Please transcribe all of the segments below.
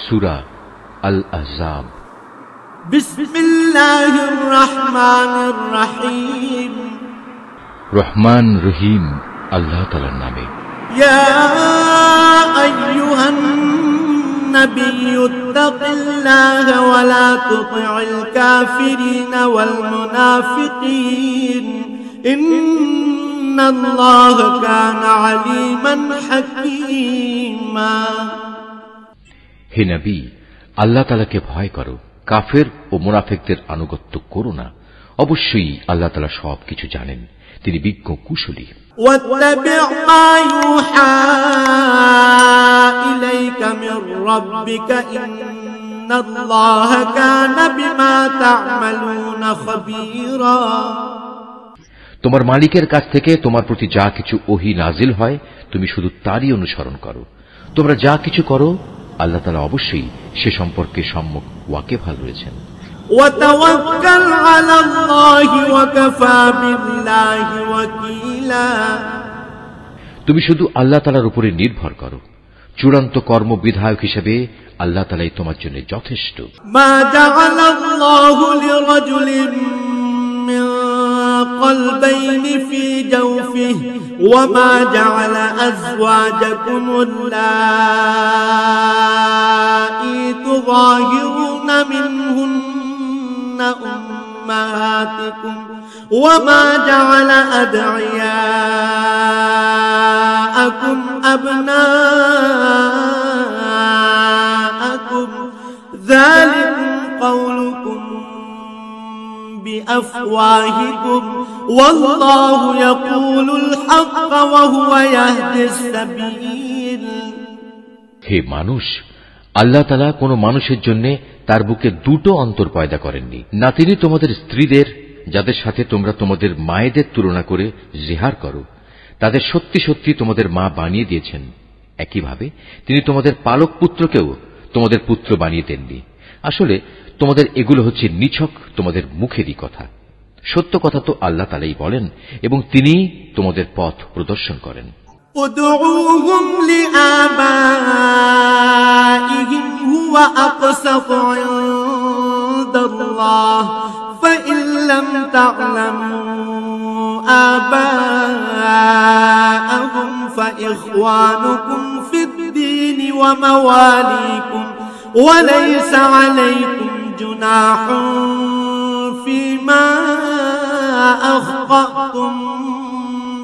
সূরা আল আহজাব। বিসমিল্লাহির রহমানির রহিম। রহমান রহিম আল্লাহ তাআলার নামে। ইয়া আইয়ুহান নাবিয়্যু ইত্তাকিল্লাহা ওয়া লা তুতি'ল কাফিরিনা ওয়াল মুনাফিকিন ইন্নাল্লাহা কানা আলীমান হাকীমা। হে নবী, আল্লাহ তাআলাকে ভয় করো, কাফের ও মুনাফিকদের আনুগত্য করো না। অবশ্যই আল্লাহ তাআলা সবকিছু জানেন, তিনি বিজ্ঞ কুশলী। واتبع ما يوحى إليك من ربك إن الله كان بما تعملون خبيرا। তোমার মালিকের কাছ থেকে তোমার প্রতি যা কিছু ওহী নাজিল হয় তুমি শুধু তারই অনুসরণ করো। তোমরা যা কিছু করো আল্লাহ তাআলা অবশ্যই সে সম্পর্কে সম্যক ওয়াকিবহাল রয়েছেন। وتوكل على الله وكفى بالله وكيلا। তুমি শুধু আল্লাহ তাআলার উপরে নির্ভর করো, চূড়ান্ত কর্মবিধায়ক হিসেবে আল্লাহ তাআলাই তোমার জন্য যথেষ্ট। মা জাআলাল্লাহু লিরাজুলিন মিন কলবাইনি ফি জাওফিহি ওয়া মা জাআলা আযওয়াজাকুমুল্লাতী তুযাহিরুনা মিনহুন্না উম্মাহাতিকুম ওয়া মা জাআলা আদঈয়াকুম আবনাআকুম যালিকুম কওলুকুম بأفواهكم والله يقول الحق وهو يهدي السبيل। হে মানুষ, আল্লাহ তাআলা কোন মানুষের জন্য তার বুকে দুটো অন্তর পয়দা করেননি। না তিনি তোমাদের স্ত্রীদের, যাদের সাথে তোমরা তোমাদের মায়েদের তুলনা করে জিহার করো, তাদের সত্যি সত্যি তোমাদের মা বানিয়ে দিয়েছেন। একইভাবে তিনি তোমাদের পালক পুত্রকেও তোমাদের পুত্র বানিয়ে দেননি। আসলে তোমাদের এগুলো হচ্ছে নিছক তোমাদের মুখেরই কথা। সত্য কথা তো আল্লাহ তাআলাই বলেন এবং তিনি তোমাদের পথ প্রদর্শন করেন। উদউহুম লিআবাইহিম হুয়া আকসাতু ইনদাল্লাহ ফাইন লাম তা'লামু আবাআহুম ফাইখওয়ানুকুম ফিদ-দীন ওয়া মাওয়ালিকুম ওয়া লাইসা আলাইকুম جناح فيما أخطأتم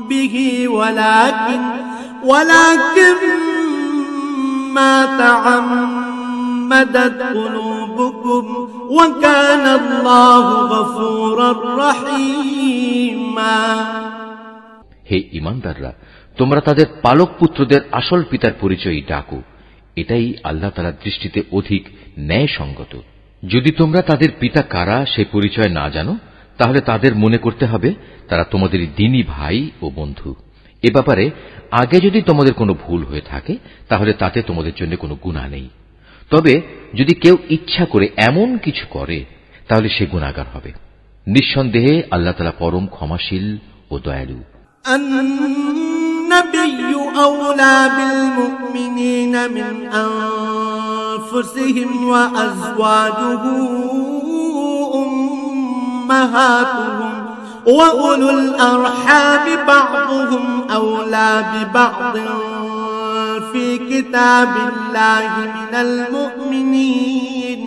به ولكن ما تعمدت قلوبكم وكان الله غفورا رحيما। হে ঈমানদাররা, তোমরা তাদের পালক পুত্রদের আসল পিতার পরিচয় ডাকো, এটাই আল্লাহ তাআলার দৃষ্টিতে অধিক ন্যায়সঙ্গত। যদি তোমরা তাদের পিতা কারা সে পরিচয় না জানো, তাহলে তাদের মনে করতে হবে তারা তোমাদের দ্বীনী ভাই ও বন্ধু। এ ব্যাপারে আগে যদি তোমাদের কোনো ভুল হয়ে থাকে তাহলে তাতে তোমাদের জন্য কোনো গুনাহ নেই। তবে যদি কেউ ইচ্ছা করে এমন কিছু করে তাহলে সে গুনাহগার হবে। নিঃসন্দেহে আল্লাহ তাআলা পরম ক্ষমাশীল ও দয়ালু। النبي أولى بالمؤمنين من أنفسهم وأزواجه أمهاتهم وأولو الأرحام بعضهم أولى ببعض في كتاب الله من المؤمنين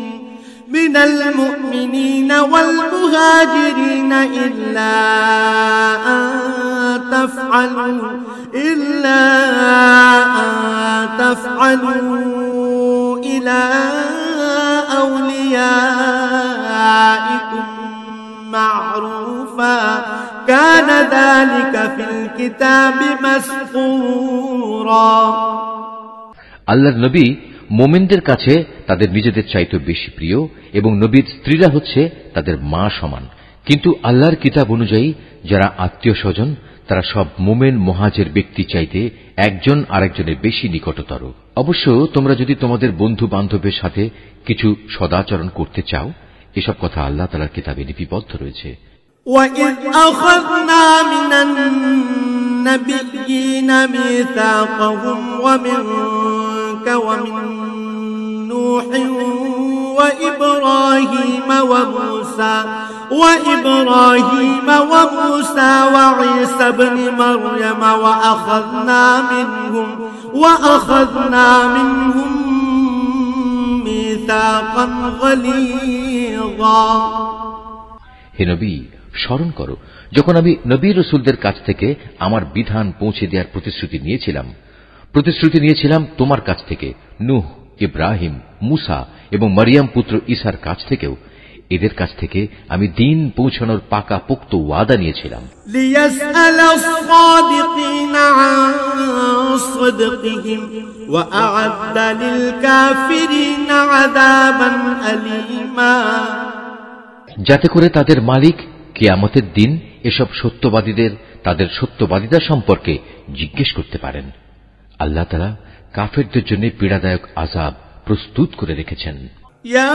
والمهاجرين إلا أن تفعلوا إلى أوليائكم معروفا كان ذلك في الكتاب مسطورا। আল্লাহর নবী মুমিনদের কাছে তাদের নিজেদের চাইতে বেশি প্রিয় এবং নবীর স্ত্রীরা হচ্ছে তাদের মা সমান। কিন্তু আল্লাহর কিতাব অনুযায়ী যারা আত্মীয় স্বজন তারা সব মুমিন মুহাজির ব্যক্তি চাইতে একজন আরেকজনের বেশি নিকটতর। অবশ্য তোমরা যদি তোমাদের বন্ধু বান্ধবের সাথে কিছু সদাচরণ করতে চাও, এসব কথা আল্লাহ তাআলার কিতাবে লিপিবদ্ধ রয়েছে। وَإِذْ أَخَذْنَا مِنَ النَّبِيِّينَ مِيثَاقَهُمْ وَمِنكَ وَمِن نُّوحٍ وإبراهيم وموسى وعيسى ابن مريم وأخذنا منهم ميثاقا غليظا হে নবী, স্মরণ করো যখন আমি নবী রাসূলদের কাছ থেকে আমার বিধান পৌঁছে দেওয়ার প্রতিশ্রুতি নিয়েছিলাম তোমার কাছ থেকে, নূহ, ইব্রাহিম, মুসা এবং মরিয়ম পুত্র ঈসার কাছ থেকেও। এদের কাছ থেকে আমি দিন পৌঁছানোর পাকা পোক্ত ওয়াদা নিয়েছিলাম। লিয়াসআল আস-সাদিকিন আন সিদকিহিম ওয়া আ'আদ্দা লিল কাফিরিন আযাবান আলীমা, যাতে করে তাদের মালিক কিয়ামতের দিন এসব সত্যবাদীদের তাদের সত্যবাদিতা সম্পর্কে জিজ্ঞেস করতে পারেন। আল্লাহ তাআলা কাফেরদের জন্য পীড়াদায়ক আযাব প্রস্তুত করে রেখেছেন। ইয়া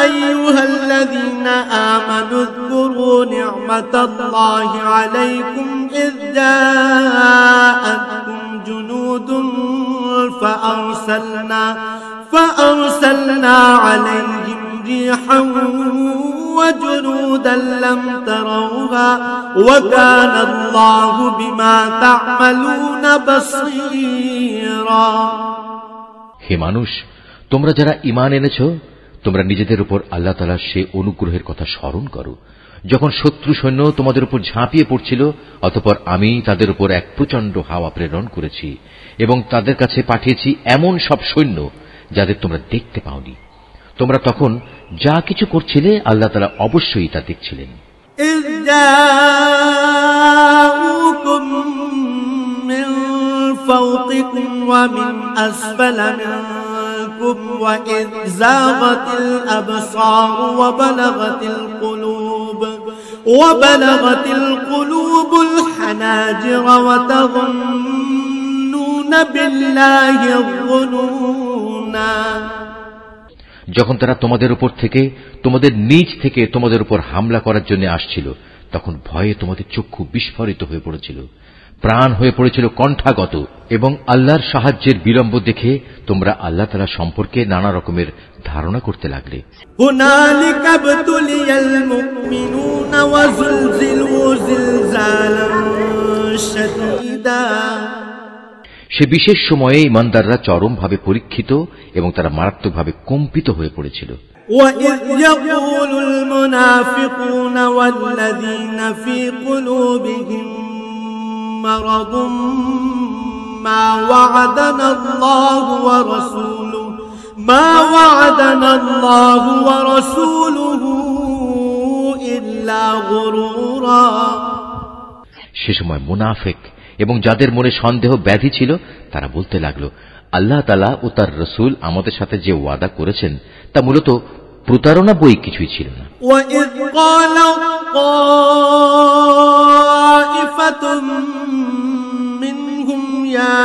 আইয়ুহাল্লাযীনা আমানু যকুরু নি'মাতাল্লাহি আলাইকুম ইয জাআতকুম জুনুদুন فأرسلنا عليهم ريحا وجنودا لم تروها وكان الله بما تعملون بصيرا। হে মানুষ, তোমরা যারা ঈমান এনেছ, তোমরা নিজেদের উপর আল্লাহ তাআলার সে অনুগ্রহের কথা স্মরণ করো যখন শত্রু সৈন্য তোমাদের উপর ঝাঁপিয়ে পড়ছিল, অতঃপর আমি তাদের উপর এক প্রচণ্ড হাওয়া প্রেরণ করেছি এবং তাদের কাছে পাঠিয়েছি এমন সব সৈন্য যাদের তোমরা দেখতে পাওনি। তোমরা তখন যা কিছু করছিলে আল্লাহ তাআলা অবশ্যই তা দেখছিলেন। إذ جاءوكم من فوقكم ومن أسفل منكم وإذ زاغت الأبصار وبلغت القلوب الحناجر وتظنون بالله الظنونا। যখন তারা তোমাদের উপর থেকে তোমাদের নিজ থেকে তোমাদের উপর হামলা করার জন্য আসছিল, তখন ভয়ে তোমাদের চক্ষু বিস্ফারিত হয়ে পড়েছিল, প্রাণ হয়ে পড়েছিল কণ্ঠাগত, এবং আল্লাহর সাহায্যের বিলম্ব দেখে তোমরা আল্লাহ তাআলা সম্পর্কে নানা রকমের ধারণা করতে লাগলে। হুনালিকা বুতুলিয়াল মুমিনুনা ওয়া যুলজিলু জিলজালান শাদীদা। সে বিশেষ সময়ে ঈমানদাররা চরমভাবে পরীক্ষিত এবং তারা মারাত্মকভাবে কম্পিত হয়ে পড়েছিল। وَإِذْ يَقُولُ الْمُنَافِقُونَ وَالَّذِينَ فِي قُلُوبِهِم مَّرَضٌ مَّا وَعَدَنَا اللَّهُ وَرَسُولُهُ إِلَّا غُرُورًا। সে সময় মুনাফিক এবং যাদের মনে সন্দেহ ব্যাধি ছিল তারা বলতে লাগলো, আল্লাহ তাআলা ও তার রাসূল আমাদের সাথে যে ওয়াদা করেছেন তা মূলত প্রতারণা বই কিছুই ছিল না। وَإِذْ قَالَ طَائِفَةٌ مِّنْهُمْ يَا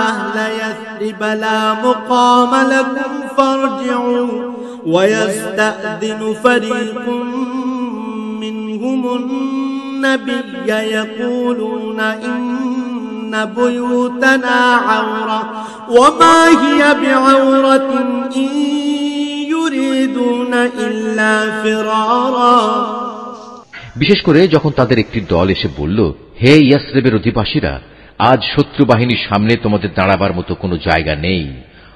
أَهْلَ يَثْرِبَ لَا مُقَامَ لَكُمْ فَارْجِعُوا وَيَسْتَأْذِنُ فَرِيقٌ مِّنْهُمُ النَّبِيَّ يَقُولُونَ إِنَّ بُيُوتَنَا عَوْرَةٌ وَمَا هِيَ بِعَوْرَةٍ إِن يُرِيدُونَ إِلَّا فِرَارًا। বিশেষ করে যখন তাদের একটি দল এসে বলল, হে ইয়াসরিবের অধিবাসীরা, আজ শত্রু বাহিনীর সামনে তোমাদের দাঁড়াবার মতো কোনো জায়গা নেই,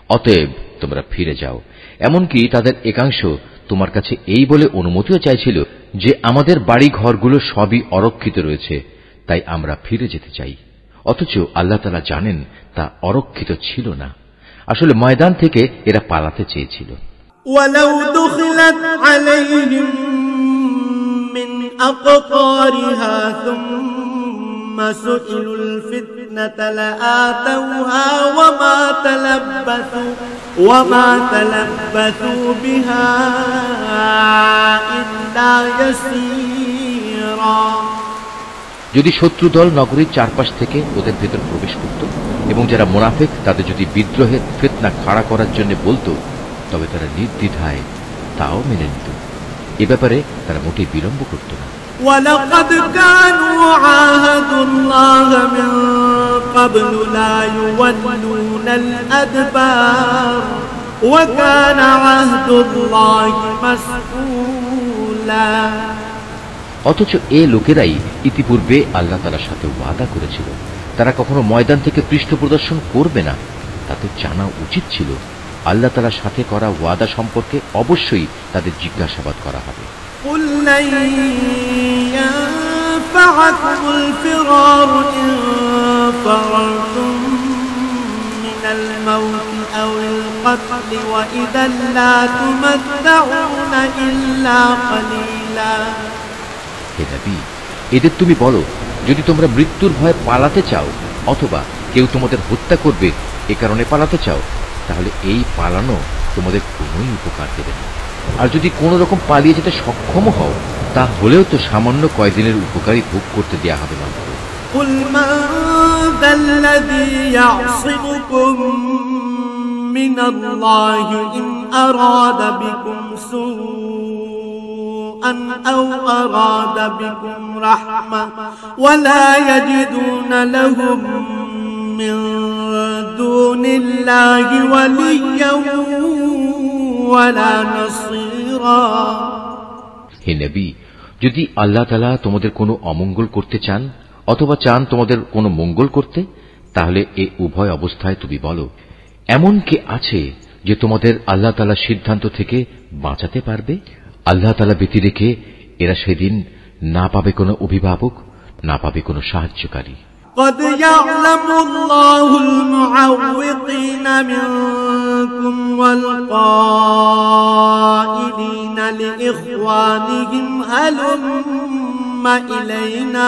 অতএব তোমরা ফিরে যাও। এমনকি তাদের একাংশ তোমার কাছে এই বলে অনুমতিও চাইছিল যে আমাদের বাড়ি ঘরগুলো সবই অরক্ষিত রয়েছে, তাই আমরা ফিরে যেতে চাই। অথচ আল্লাহ তাআলা জানেন তা অরক্ষিত ছিল না, আসলে ময়দান থেকে এরা পালাতে চেয়েছিল। ওয়ালাউ দুখিলাত আলাইহিম মিন আকতারিহা সুম্মা সুইলুল ফিতনাতা লাআতাউহা ওয়ামা তালাব্বাসু বিহা ইল্লা ইয়াসীরা। যদি শত্রু দল নগরীর চারপাশ থেকে ওদের ভেতর প্রবেশ করত এবং যারা মুনাফিক তাদের যদি বিদ্রোহের ফিতনা খাড়া করার জন্য বলতো, তবে তারা নির্দ্বিধায় তাও মেনে নিত। এ ব্যাপারে তারা মোটেই বিলম্ব করত না। وَلَقَدْ كَانُوا عَاهَدُوا اللَّهَ مِن قَبْلُ لَا يُوَلُّونَ الْأَدْبَارَ وكان عهد الله مسؤولا অথচ এ লোকেরাই ইতিপূর্বে আল্লাহ তাআলার সাথে ওয়াদা করেছিল তারা কখনো ময়দান থেকে পৃষ্ঠ প্রদর্শন করবে না। তাদের জানা উচিত ছিল আল্লাহ তাআলার সাথে করা ওয়াদা সম্পর্কে অবশ্যই তাদের জিজ্ঞাসাবাদ করা হবে। قل لن ينفعكم الفرار إن فررتم من الموت أو القتل وإذا لا تمتعون إلا قليلا হে নবী, এদের তুমি বলো, যদি তোমরা মৃত্যুর ভয়ে পালাতে চাও অথবা কেউ তোমাদের হত্যা করবে এ কারণে পালাতে চাও, তাহলে এই পালানো তোমাদের কোনোই উপকার দেবে না। আর যদি কোনো রকম পালিয়ে যেতে সক্ষম হও, তাহলেও তো সামান্য কয়েকদিনের উপকারই ভোগ করতে দেয়া হবে না। قل من ذا الذي يعصمكم من الله إن أراد بكم سوءا أو أراد بكم رحمة ولا يجدون لهم من دون الله وليا ولا نصيرا হে নবী, যদি আল্লাহ তাআলা তোমাদের কোনো অমঙ্গল করতে চান অথবা চান তোমাদের কোনো মঙ্গল করতে, তাহলে এই উভয় অবস্থায় তুমি বলো, এমন কে আছে যে তোমাদের আল্লাহ তাআলার সিদ্ধান্ত থেকে বাঁচাতে পারবে? আল্লাহ তাআলা ব্যতি রেখে এরা সেদিন না পাবে কোনো অভিভাবক, না পাবে কোনো সাহায্যকারী। قد يعلم الله المعوقين منكم والقائلين لإخوانهم هلم إلينا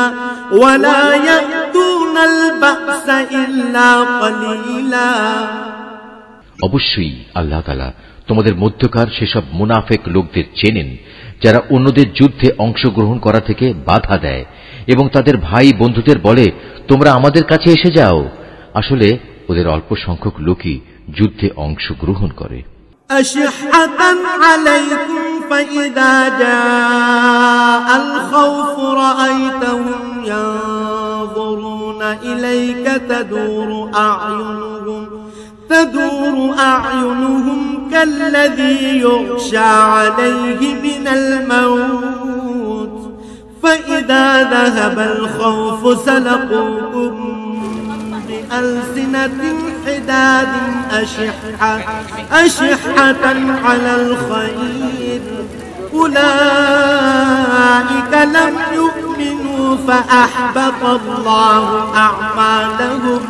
ولا يأتون البأس إلا قليلا অবশ্যই আল্লাহ তাআলা তোমাদের মধ্যকার সেসব মুনাফিক লোকদের চেনেন যারা অন্যদের যুদ্ধে অংশগ্রহণ করা থেকে বাধা দেয় এবং তাদের ভাই বন্ধুদের বলে, তোমরা আমাদের কাছে এসে যাও। আসলে ওদের অল্প সংখ্যক লোকই যুদ্ধে অংশগ্রহণ করে। أشحة عليكم فإذا جاء الخوف رأيتهم ينظرون إليك تدور أعينهم كالذي يغشى عليه من الموت فإذا ذهب الخوف سلقوكم بألسنة حداد أشحة على الخير أولئك لم يؤمنوا فأحبط الله أعمالهم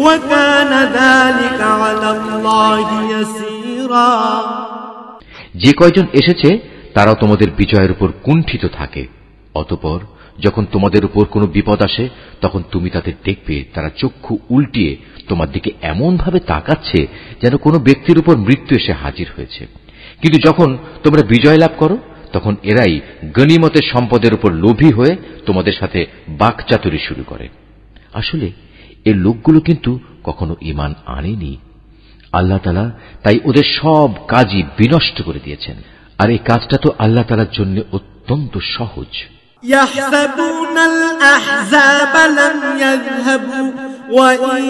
وكان ذلك على الله يسيرا যে কয়জন এসেছে তারাও তোমাদের বিজয়ের উপর কুণ্ঠিত থাকে। অতঃপর যখন তোমাদের উপর কোনো বিপদ আসে তখন তুমি তাদের দেখবে তারা চক্ষু উল্টিয়ে তোমার দিকে এমন ভাবে তাকাচ্ছে যেন কোনো ব্যক্তির উপর মৃত্যু এসে হাজির হয়েছে। কিন্তু যখন তোমরা বিজয় লাভ করো তখন এরাই গনিমতের সম্পদের উপর লোভী হয়ে তোমাদের সাথে বাকচাতুরি শুরু করে। আসলে এই লোকগুলো কিন্তু কখনো ঈমান আনেনি। আল্লাহ তাআলা তাই ওদের সব কাজই বিনষ্ট করে দিয়েছেন। আর এই কাজটা তো আল্লাহ তাআলার জন্য অত্যন্ত সহজ। يحسبون الأحزاب لم يذهبوا وإن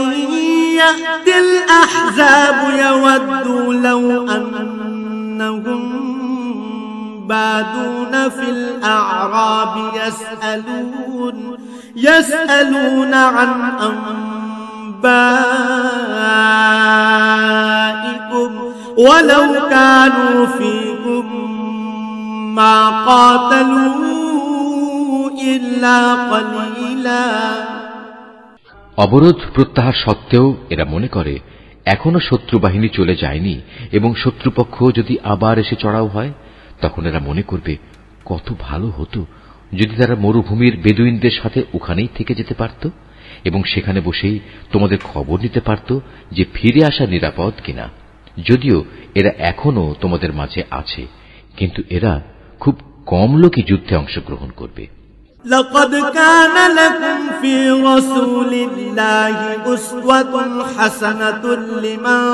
يأتي الأحزاب يودوا لو أنهم بادون في الأعراب يسألون عن أنبائكم ولو كانوا فيكم ما قاتلوا إلا قليلا অবরোধ প্রত্যাহার সত্ত্বেও এরা মনে করে এখনো শত্রু বাহিনী চলে যায়নি এবং শত্রুপক্ষ যদি আবার এসে চড়াও হয় তখন এরা মনে করবে কত ভালো হতো যদি তারা মরুভূমির বেদুইনদের সাথে ওখানেই থেকে যেতে পারত এবং সেখানে বসেই তোমাদের খবর নিতে পারত যে ফিরে আসা নিরাপদ কিনা। যদিও এরা এখনো তোমাদের মাঝে আছে, কিন্তু এরা খুব কম লোকই যুদ্ধে অংশগ্রহণ করবে। لقد كان لكم في رسول الله أسوة حسنة لمن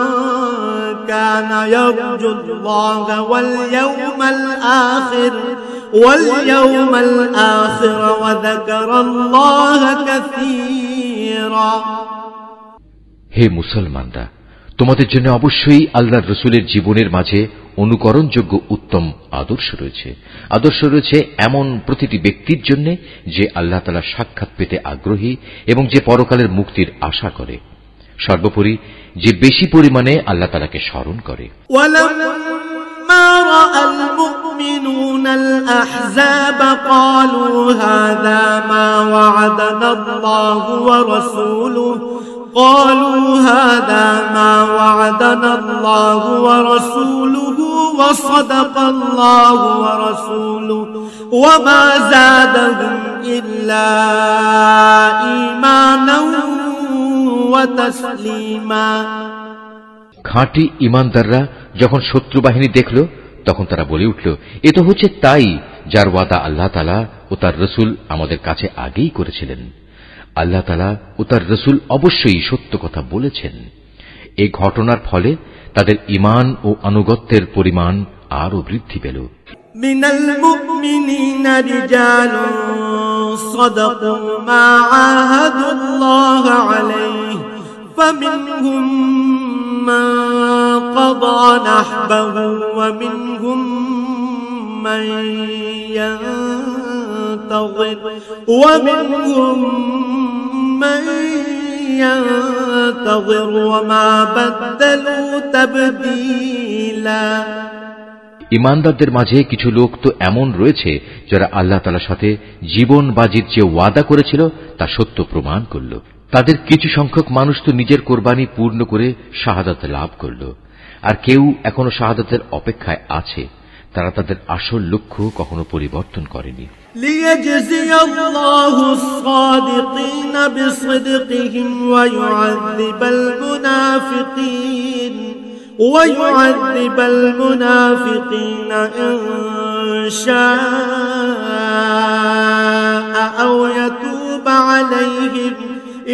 كان يرجو الله واليوم الآخر وذكر الله كثيرا হে মুসলমানরা, তোমাদের জন্য অবশ্যই আল্লাহর রসুলের জীবনের মাঝে অনুকরণযোগ্য উত্তম আদর্শ রয়েছে এমন প্রতিটি ব্যক্তির জন্য যে আল্লাহ তাআলার সাক্ষাৎ পেতে আগ্রহী এবং যে পরকালের মুক্তির আশা করে, সর্বোপরি যে বেশি পরিমাণে আল্লাহ তাআলাকে স্মরণ করে। ولما رأى المؤمنون الأحزاب قالوا هذا ما وعدنا الله ورسوله وصدق الله ورسوله وما زادهم إلا إيمانا وتسليما। খাঁটি ঈমানদাররা যখন শত্রু বাহিনী দেখল তখন তারা বলে উঠল, এ তো হচ্ছে তাই যার ওয়াদা আল্লাহ তাআলা ও তার রসুল আমাদের কাছে আগেই করেছিলেন। আল্লাহ তাআলা ও তার রসুল অবশ্যই সত্য কথা বলেছেন। এই ঘটনার ফলে তাদের ঈমান ও আনুগত্যের পরিমাণ আরো বৃদ্ধি পেল। মিনাল মুমিনিনা রিজালুন সাদাকু মা আহাদুল্লাহ আলাইহি ফামিনহুম মান قضى نحبه ومنهم من ينتظر وما بدلوا تبديلا। ঈমানদারদের মাঝে কিছু লোক তো এমন রয়েছে যারা আল্লাহ তাআলার সাথে জীবন বাজির যে ওয়াদা করেছিল তা সত্য প্রমাণ করল। তাদের কিছু সংখ্যক মানুষ তো নিজের কোরবানি পূর্ণ করে শাহাদাত লাভ করল, আর কেউ এখনো শাহাদাতের অপেক্ষায় আছে। তারা তাদের আসল লক্ষ্য কখনো পরিবর্তন করেনি। লিয়াজজিয়া আল্লাহু الصادقين بصدقهم ويعذب المنافقين إن شاء أو يتوب عليهم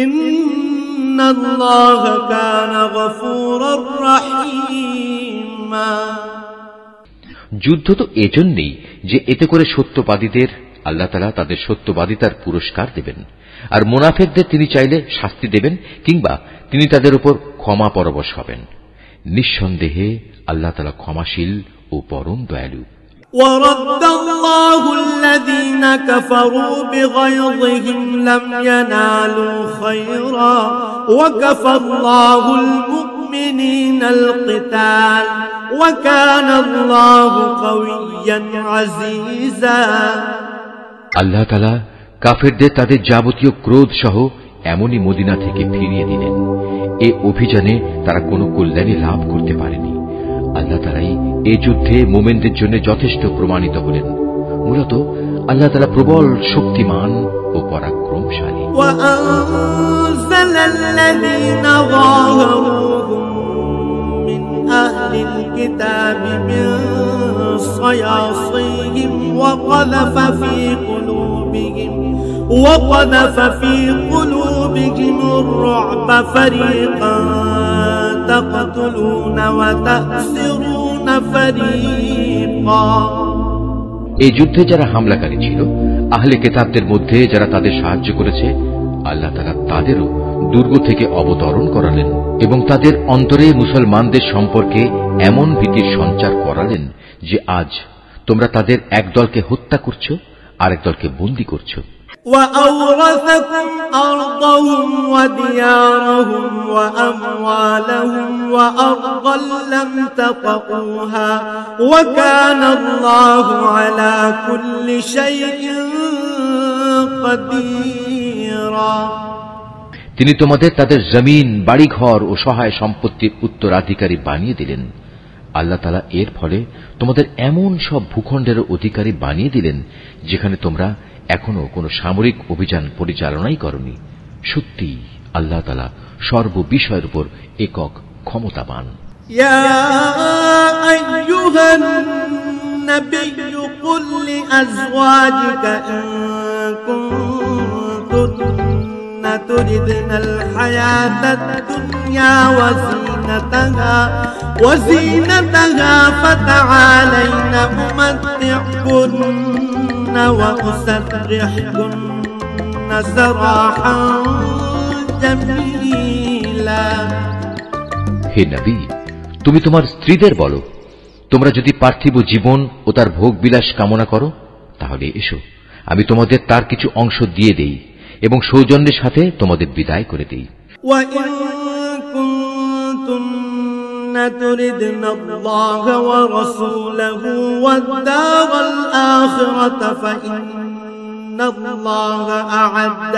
إن الله كان غفورا رحيما। যুদ্ধ তো এজন্যই যে এতে করে সত্যবাদীদের আল্লাহ তাআলা তাদের সত্যবাদিতার পুরস্কার দেবেন, আর মুনাফিকদের তিনি চাইলে শাস্তি দেবেন কিংবা তিনি তাদের উপর ক্ষমা পরবশ হবেন। নিঃসন্দেহে আল্লাহ তাআলা ক্ষমাশীল ও পরম দয়ালু। ورد الله الذين كفروا بغيظهم لم ينالوا خيرا وكفى الله المؤمنين القتال وكان الله قويا عزيزا। আল্লাহ তাআলা কাফেরদের তাদের যাবতীয় ক্রোধ সহ এমনই মদিনা থেকে ফিরিয়ে দিলেন। এ অভিযানে তারা কোনো কল্যাণী লাভ করতে পারেনি। আল্লাহ তাআলাই এই যুদ্ধে মুমিনদের জন্য যথেষ্ট প্রমাণিত হলেন। মূলত আল্লাহ তাআলা প্রবল শক্তিমান ও পরাক্রমশালী। ওয়াআনজালাল্লাযীনা যাহারুহুম মিন আহলিল কিতাবি মিন সায়াসিহিম وقذف في قلوبهم الرعب فريقا تقتلون وتأسرون فريقا। এই যুদ্ধে যারা হামলাকারী ছিল, আহলে কিতাবদের মধ্যে যারা তাদের সাহায্য করেছে, আল্লাহ তাআলা তাদেরও দুর্গ থেকে অবতরণ করালেন এবং তাদের অন্তরে মুসলমানদের সম্পর্কে এমন ভীতির সঞ্চার করালেন যে আজ তোমরা তাদের এক দলকে হত্যা করছো, আরেক দলকে বন্দী করছো। وأورثكم أرضهم وديارهم وأموالهم وأرضا لم تطئوها وكان الله على كل شيء قديرا। তিনি তোমাদের তাদের জমিন, বাড়িঘর ও সহায় সম্পত্তির উত্তরাধিকারী বানিয়ে দিলেন। আল্লাহ তাআলা এর ফলে তোমাদের এমন সব ভূখণ্ডের অধিকারী বানিয়ে দিলেন যেখানে তোমরা এখনো কোনো সামরিক অভিযান পরিচালনাই করনি। সত্যি আল্লাহ তাআলা সর্ববিষয়ের উপর একক ক্ষমতাবান। ইয়া আইয়ুহান নাবিয়্যু কুল লিআজওয়াজিকা ইন কুনতুন্না তুরিদনাল হায়াতাদ দুনিয়া وزينتها فتعالينا أمتعكن وأسرحكن سراحا جميلا। হে নবী, তুমি তোমার স্ত্রীদের বলো, তোমরা যদি পার্থিব জীবন ও তার ভোগ বিলাস কামনা করো, তাহলে এসো, আমি তোমাদের তার কিছু অংশ দিয়ে দেই এবং সৌজন্যের সাথে তোমাদের বিদায় করে দেই। تردن الله ورسوله والدار الآخرة فإن الله أعد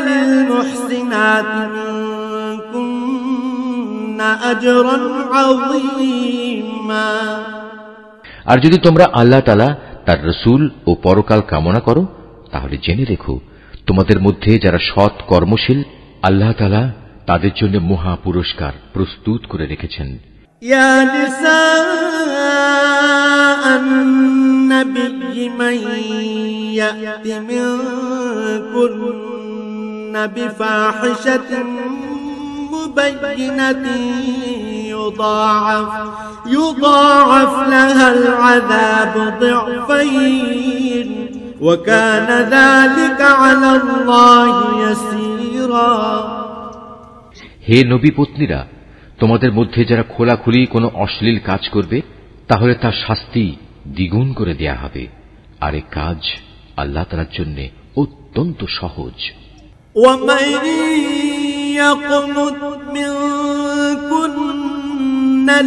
للمحسنات منكن أجرا عظيما। আর যদি তোমরা আল্লাহ তাআলা, তার রাসূল ও পরকাল কামনা করো, তাহলে জেনে রেখো, তোমাদের মধ্যে যারা সৎ কর্মশীল, আল্লাহ তাআলা তাদের জন্য মহা পুরস্কার প্রস্তুত করে রেখেছেন। ইয়া নিসাআন নবী মান ইয়াতি মিনকুন্না বিফাহিশাতিন মুবায়্যিনাতিন يضاعف لها العذاب ضعفين وكان ذلك على الله يسيرا। হে নবী পত্নীরা, তোমাদের মধ্যে যারা খোলাখুলি কোনো অশ্লীল কাজ করবে, তাহলে তার শাস্তি দ্বিগুণ করে দেয়া হবে, আর এই কাজ আল্লাহ তাআলার জন্য অত্যন্ত সহজ। ومن يقنت منكن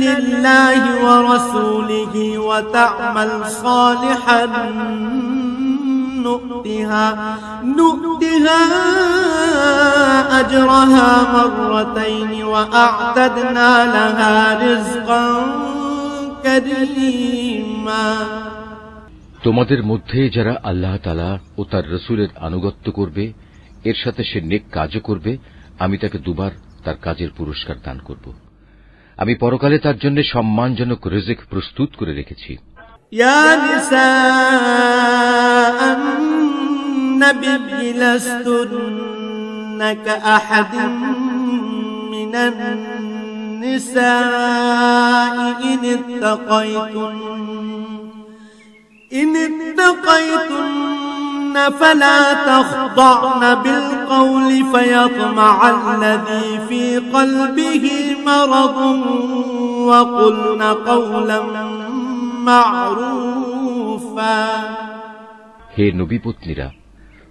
لله ورسوله وتعمل صالحا نؤتها أجرها مرتين وأعتدنا لها رزقا كريما। তোমাদের মধ্যে যারা আল্লাহ তাআলা ও তার রাসূলের আনুগত্য করবে, এর সাথে সে নেক কাজও করবে, আমি তাকে দুবার তার কাজের পুরস্কার দান করব। আমি পরকালে তার জন্য সম্মানজনক রিজিক প্রস্তুত করে রেখেছি। ইয়া নিসাআন নবী লাস্তুন্না কাআহাদিন মিনান নিসাই ইন ইত্তাকাইতুন فلا تخضعن بالقول فيطمع الذي في قلبه مرض وقلن قولا معروفا। হে নবী পত্নীরা,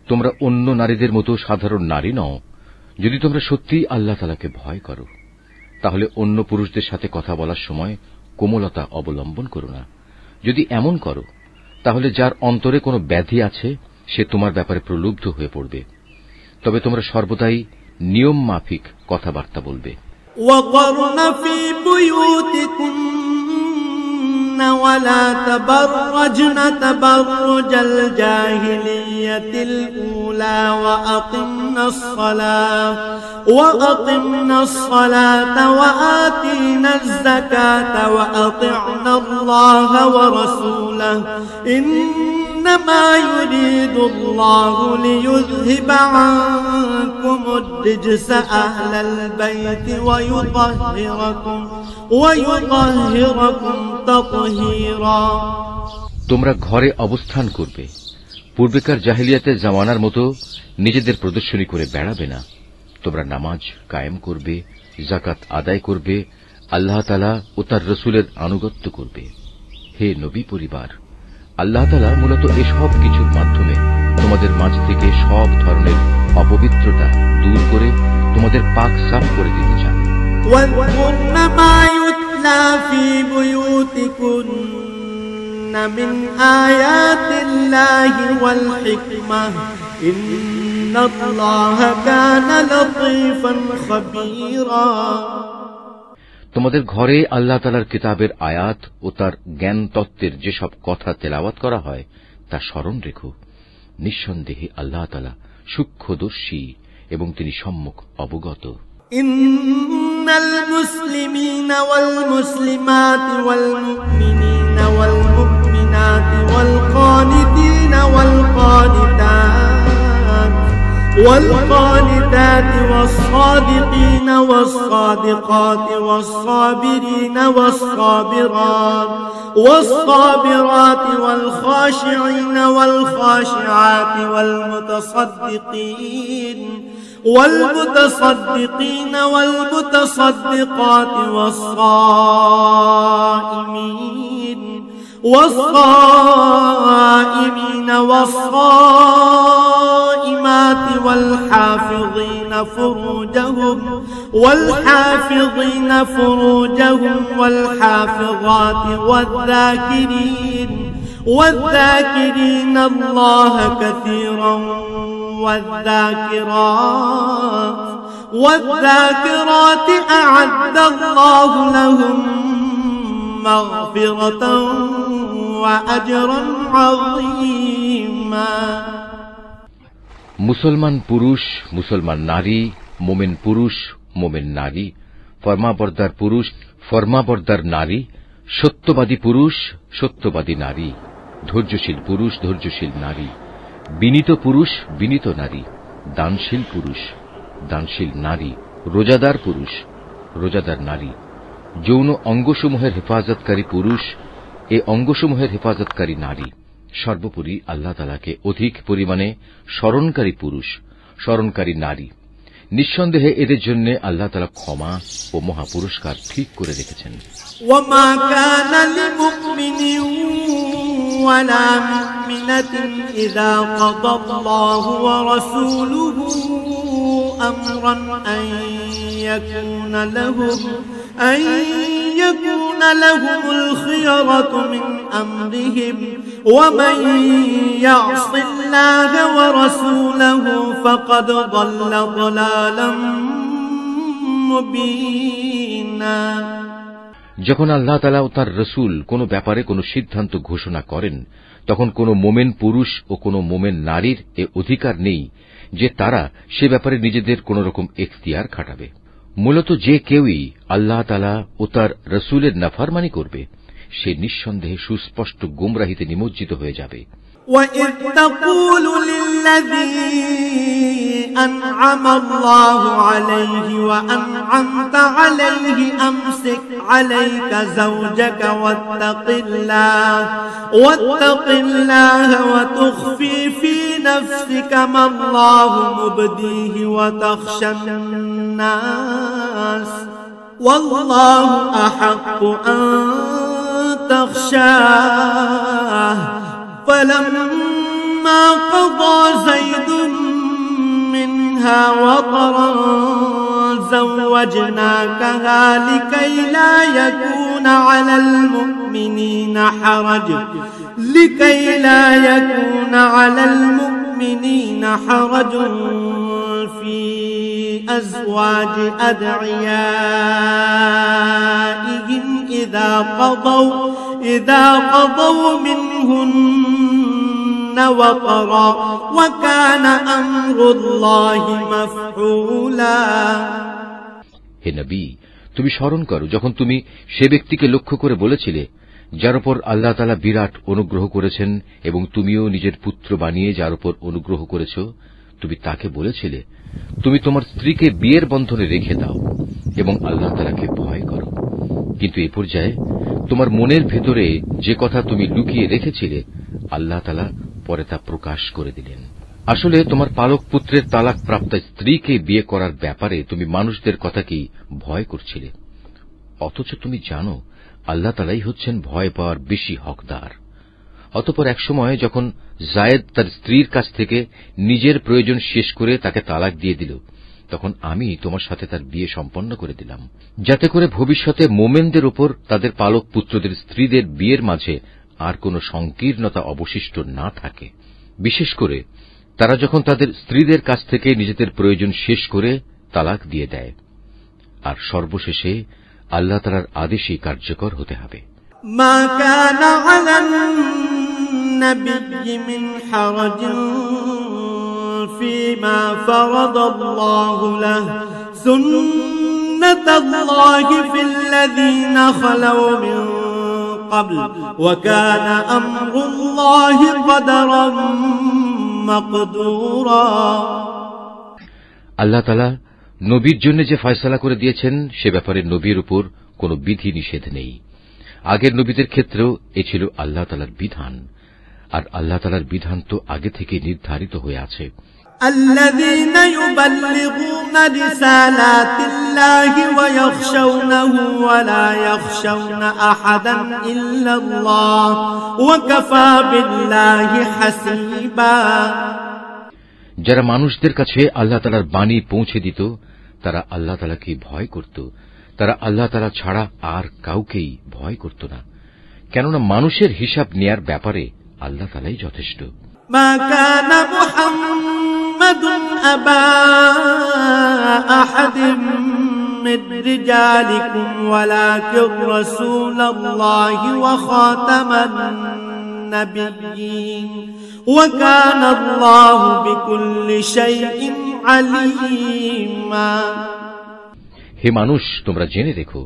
তোমরা অন্য নারীদের মতো সাধারণ নারী নও। যদি তোমরা সত্যিই আল্লাহ তাআলাকে ভয় করো, তাহলে অন্য পুরুষদের সাথে কথা বলার সময় কোমলতা অবলম্বন করো না। যদি এমন করো, তাহলে যার অন্তরে কোনো ব্যাধি আছে সে তোমার ব্যাপারে প্রলুব্ধ হয়ে পড়বে। তবে তোমরা সর্বদাই নিয়ম মাফিক কথাবার্তা বলবে। وَقَرْنَ فِي بُيُوتِكُنَّ وَلَا تَبَرَّجْنَ تَبَرُّجَ الْجَاهِلِيَّةِ الْأُولَى وَأَقِمْنَ الصَّلَاةَ وَآتِينَ الزَّكَاةَ وَأَطِعْنَ اللَّهَ وَرَسُولَهُ إنما يريد الله ليذهب عنكم الرجس أهل البيت ويطهركم تطهيرا। তোমরা ঘরে অবস্থান করবে, পূর্বেকার জাহিলিয়াতের জামানার মতো নিজেদের প্রদর্শনী করে বেড়াবে না। তোমরা নামাজ কায়েম করবে, যাকাত আদায় করবে, আল্লাহ তাআলা ও তার রাসূলের আনুগত্য করবে। হে নবী পরিবার, আল্লাহ তাআলা মূলত এসব কিছুর মাধ্যমে তোমাদের মাঝ থেকে সব ধরনের অপবিত্রতা দূর করে তোমাদের পাক সাফ করে দিতে চান। وَاذْكُرْنَ مَا يُتْلَى فِي بُيُوتِكُنَّ مِنْ آيَاتِ اللَّهِ وَالْحِكْمَةِ إِنَّ اللَّهَ كَانَ لَطِيفًا خَبِيرًا। তোমাদের ঘরে আল্লাহ তাআলার কিতাবের আয়াত ও তার জ্ঞান তত্ত্বের যেসব কথা তেলাওয়াত করা হয় তা স্মরণ রেখো। নিঃসন্দেহে আল্লাহ তাআলা সূক্ষ্মদর্শী এবং তিনি সম্যক অবগত। ইন্নাল মুসলিমিনা ওয়াল মুসলিমাতি ওয়াল মুমিনিনা ওয়াল মুমিনাতি ওয়াল কানিতিনা ওয়াল কানিতাত والقانتات والصادقين والصادقات والصابرين والصابرات والخاشعين والخاشعات والمتصدقين والمتصدقات والصائمين والصائمات والحافظين فروجهم والحافظات والذاكرين الله كثيرا والذاكرات أعد الله لهم مغفرة وأجرا عظيما মুসলমান পুরুষ, মুসলমান নারী, মোমেন পুরুষ, মোমেন নারী, ফরমাবরদার পুরুষ, ফরমাবরদার নারী, সত্যবাদী পুরুষ, সত্যবাদী নারী, ধৈর্যশীল পুরুষ, ধৈর্যশীল নারী, বিনীত পুরুষ, বিনীত নারী, দানশীল পুরুষ, দানশীল নারী, রোজাদার পুরুষ, রোজাদার নারী, যৌন অঙ্গসমূহের হেফাজতকারী পুরুষ, এ অঙ্গসমূহের হেফাজতকারী নারী, সর্বোপরি আল্লাহ তাআলাকে অধিক পরিমাণে স্মরণকারী পুরুষ, স্মরণকারী নারী। নিঃসন্দেহে এদের জন্য আল্লাহ তাআলা ক্ষমা ও মহাপুরস্কার ঠিক করে রেখেছেন। ওয়ামা কানা লিমুমিনিন ওয়ালা মুমিনাতিন ইযা কাদাল্লাহু ওয়া রাসূলুহু আমরান আন ইয়াকুনা লাহুমুল খিয়রাতু মিন আমরিহিম ومن يعص الله ورسوله فقد ضل ضلالا مبينا যখন আল্লাহ তাআলা ও তার রাসূল কোনো ব্যাপারে কোনো সিদ্ধান্ত ঘোষণা করেন, তখন কোনো মোমেন পুরুষ ও কোনো মোমেন নারীর এ অধিকার নেই যে তারা সে ব্যাপারে নিজেদের কোন রকম এখতিয়ার খাটাবে। মূলত যে কেউই আল্লাহ তাআলা ও তার রাসূলের নাফরমানি করবে, সে নিঃসন্দেহে সুস্পষ্ট গোমরাহিতে নিমজ্জিত হয়ে যাবে। وَإِذْ تَقُولُ لِلَّذِي أَنْعَمَ اللَّهُ عَلَيْهِ وَأَنْعَمْتَ عَلَيْهِ أَمْسِكْ عَلَيْكَ زَوْجَكَ وَاتَّقِ اللَّهَ وَتُخْفِي فِي نَفْسِكَ مَا اللَّهُ مُبْدِيهِ وَتَخْشَى النَّاسَ وَاللَّهُ أَحَقُّ أَن تخشاه فلما قضى زيد منها وطرا زوجناكها لكي لا يكون على المؤمنين حرج في أزواج أدعيائهم إذا قضوا منهن وطرا وكان أمر الله مفعولا হে নবী, তুমি স্মরণ করো যখন তুমি সে ব্যক্তিকে লক্ষ্য করে বলেছিলে যার উপর আল্লাহ তাআলা বিরাট অনুগ্রহ করেছেন এবং তুমিও নিজের পুত্র বানিয়ে যার উপর অনুগ্রহ করেছ, তুমি তাকে বলেছিলে তুমি তোমার স্ত্রীকে বিয়ের বন্ধনে রেখে দাও এবং আল্লাহ তাআলাকে ভয় করো। কিন্তু এ পর্যায়ে তোমার মনের ভেতরে যে কথা তুমি লুকিয়ে রেখেছিলে, আল্লাহ তাআলা পরে তা প্রকাশ করে দিলেন। আসলে তোমার পালক পুত্রের তালাক প্রাপ্ত স্ত্রীকে বিয়ে করার ব্যাপারে তুমি মানুষদের কথাকেই ভয় করছিলে, অথচ তুমি জানো আল্লাহ তাআলাই হচ্ছেন ভয় পাওয়ার বেশি হকদার। অতঃপর এক সময় যখন জায়েদ তার স্ত্রীর কাছ থেকে নিজের প্রয়োজন শেষ করে তাকে তালাক দিয়ে দিল, তখন আমি তোমার সাথে তার বিয়ে সম্পন্ন করে দিলাম, যাতে করে ভবিষ্যতে মোমেনদের উপর তাদের পালক পুত্রদের স্ত্রীদের বিয়ের মাঝে আর কোনো সংকীর্ণতা অবশিষ্ট না থাকে। বিশেষ করে তারা যখন তাদের স্ত্রীদের কাছ থেকে নিজেদের প্রয়োজন শেষ করে তালাক দিয়ে দেয়, আর সর্বশেষে আল্লাহ তাআলার আদেশই কার্যকর হতে হবে। মা কানা আলান নাবিয়্যি মিন হারাজিন ফীমা ফারাদাল্লাহু লাহু সুন্নাতাল্লাহি ফিল্লাযীনা খালাউ মিন ক্বাবল ওয়া কানা আমরুল্লাহি কদরান মাকদুরা। আল্লাহ তাআলা নবীর জন্য যে ফয়সালা করে দিয়েছেন সে ব্যাপারে নবীর উপর কোনো বিধি নিষেধ নেই। আগের নবীদের ক্ষেত্রেও এ ছিল আল্লাহ তাআলার বিধান, আর আল্লাহ তাআলার বিধান তো আগে থেকে নির্ধারিত হয়ে আছে। الذين يبلغون رسالات الله ويخشونه ولا يخشون أحدا إلا الله وكفى بالله حسيبا। যারা মানুষদের কাছে আল্লাহ তাআলার বাণী পৌঁছে দিত তারা আল্লাহ তাআলাকে ভয় করত, তারা আল্লাহ তাআলা ছাড়া আর কাউকেই ভয় করত না, কেননা মানুষের হিসাব নেয়ার ব্যাপারে আল্লাহ তাআলাই যথেষ্ট। ما كان محمد أبا أحد من رجالكم ولكن رسول الله وخاتم النبيين وكان الله بكل شيء عليما। হে মানুষ, তোমরা জেনে রেখো,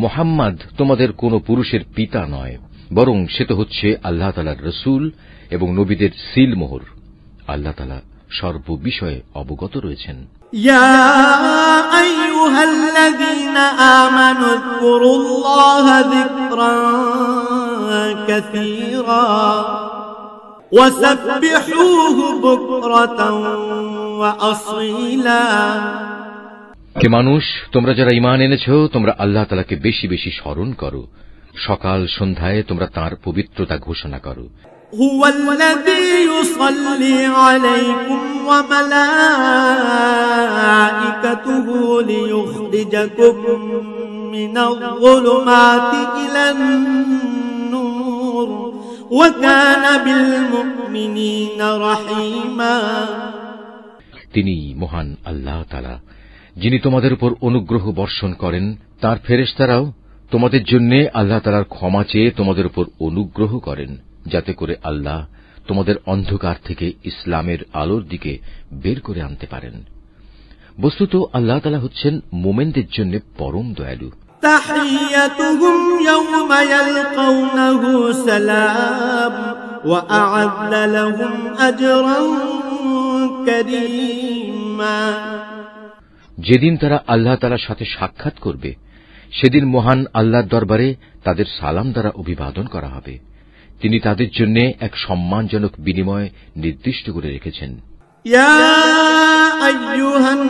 মুহাম্মদ তোমাদের কোন পুরুষের পিতা নয়, বরং সে তো হচ্ছে আল্লাহ তাআলার রাসূল এবং নবীদের সিল মোহর। আল্লাহ তাআলা সর্ববিষয়ে অবগত রয়েছেন। ইয়া আইয়ুহাল্লাযীনা আমানু যকুরুল্লাহা যিকরান কাসীরা ওয়া সাব্বিহুহু বুকরাতান ওয়া আসীলা। হে মানুষ, তোমরা যারা ঈমান এনেছো তোমরা আল্লাহ তাআলাকে বেশি বেশি স্মরণ করো, সকাল সন্ধ্যায় তোমরা তাঁর পবিত্রতা ঘোষণা করো। হুয়াল্লাযী ইউসাল্লি আলাইকুম ওয়া মালাইকাতুহু লিয়ুখরিজাকুম মিনাল যুলুমাতি ইলান নূর ওয়া কানা বিল মুমিনিনা রাহিমা। তিনি মহান আল্লাহ তাআলা, যিনি তোমাদের উপর অনুগ্রহ বর্ষণ করেন। তাঁর ফেরেশতারাও তোমাদের জন্য আল্লাহ তাআলার ক্ষমা চেয়ে তোমাদের উপর অনুগ্রহ করেন, যাতে করে আল্লাহ তোমাদের অন্ধকার থেকে ইসলামের আলোর দিকে বের করে আনতে পারেন। বস্তুত আল্লাহ তাআলা হচ্ছেন মুমিনদের জন্য পরম দয়ালু। তাহিয়াতুহুম ইয়াওমা ইয়ালকাউনাহু সালাম ওয়া আ'আদ্দা লাহুম আজরান কারীমা। যেদিন তারা আল্লাহ তাআলার সাথে সাক্ষাৎ করবে সেদিন মহান আল্লাহর দরবারে তাদের সালাম দ্বারা অভিবাদন করা হবে। তিনি তাদের জন্য এক সম্মানজনক বিনিময় নির্দিষ্ট করে রেখেছেন। ইয়া আইয়ুহান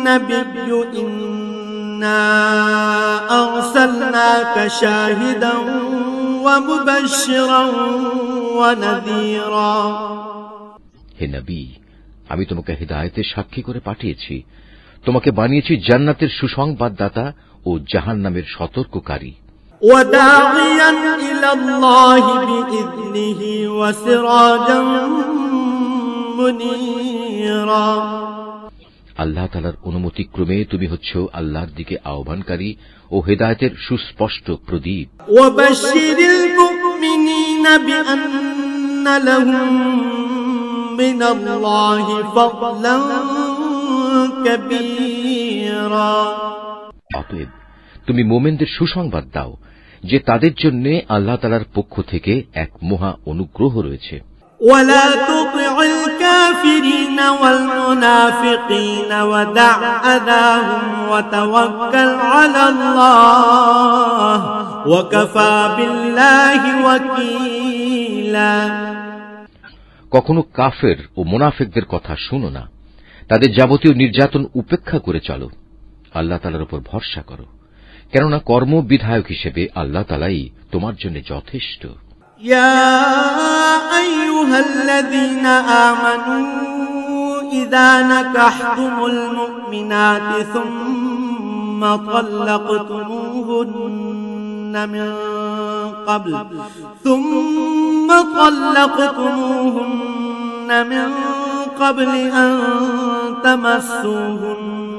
নাবিয়্যু ইন্না আরসালনাকা শাহিদান ওয়া মুবাশশিরান ওয়া নাযীরা। হে নবী, আমি তোমাকে হিদায়াতের সাক্ষী করে পাঠিয়েছি, তোমাকে বানিয়েছি জান্নাতের সুসংবাদদাতা ও জাহান্নামের সতর্ককারী। ওয়াদাঈয়ান ইলাল্লাহি বিইذনিহি ওয়া সিরাজাম মুনীরা। আল্লাহ তাআলার অনুমতি ক্রমে তুমি হচ্ছ আল্লাহর দিকে আহ্বানকারী ও হিদায়াতের সুস্পষ্ট প্রদীপ। ওয়াবাশশিরিল মুমিনিনা বিআন্না লাহুম মিনাল্লাহি ফাদলান কাবীরা। অতএব তুমি মুমিনদের সুসংবাদ দাও যে তাদের জন্য আল্লাহ তাআলার পক্ষ থেকে এক মহা অনুগ্রহ রয়েছে। ওয়ালা তুতি'ল কাফিরিনা ওয়াল মুনাফিকিনা ওয়াদা' আযাহুম ওয়া তাওয়াক্কাল আলাল্লাহ ওয়া কাফা বিল্লাহি ওয়াকিলা। কখনো কাফের ও মুনাফিকদের কথা শুনো না, তাদের যাবতীয় নির্যাতন উপেক্ষা করে চলো, আল্লাহ তাআলার উপর ভরসা করো, কেননা কর্ম বিধায়ক হিসেবে আল্লাহ তাআলাই তোমার জন্য যথেষ্ট। ইয়া আইয়ুহাল্লাযীনা আমানু ইযা নাকাহতুমুল মুমিনাতি সুম্মা তাল্লাকতুমুহুন্না মিন ক্বাবলি আন তামাসসুহুন্না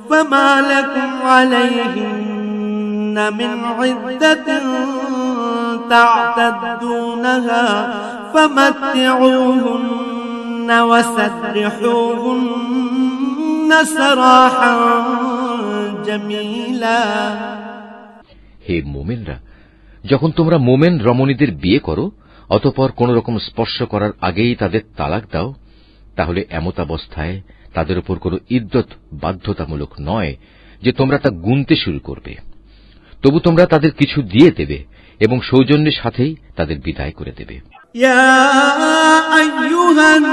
فما لكم عليهن من عدة تعتدونها فمتعوهن وسرحوهن سراحا جميلا। হে মুমিনরা, যখন তোমরা মুমিন রমণীদের বিয়ে করো অতঃপর কোন রকম স্পর্শ করার আগেই তাদের তালাক দাও, তাহলে এমতাবস্থায় তাদের উপর কোনো ইদ্দত বাধ্যতামূলক নয় যে তোমরা তা গুনতে শুরু করবে। তবু তোমরা তাদের কিছু দিয়ে দেবে এবং সৌজন্যের সাথেই তাদের বিদায় করে দেবে। ইয়া আইয়ুহান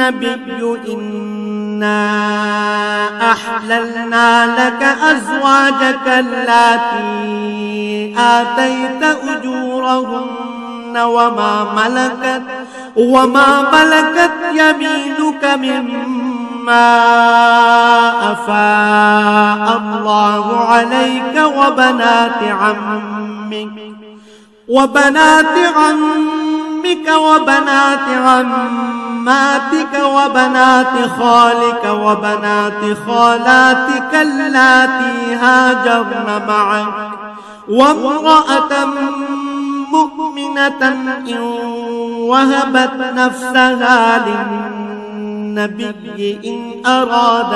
নাবিয়্যু ইন্না আহলালনা লাকা আজওয়াজাকা আল্লাতী আতাইতা উজুরাহুন্না ওয়া মা মালাকাত ইয়ামিনুকা মিম্মা আফা আল্লাহু আলাইকা ওয়া বানাতি عمك وبنات عماتك وبنات خالك وبنات خالاتك اللاتي هاجرن معك وامرأة مؤمنة إن وهبت نفسها للنبي إن أراد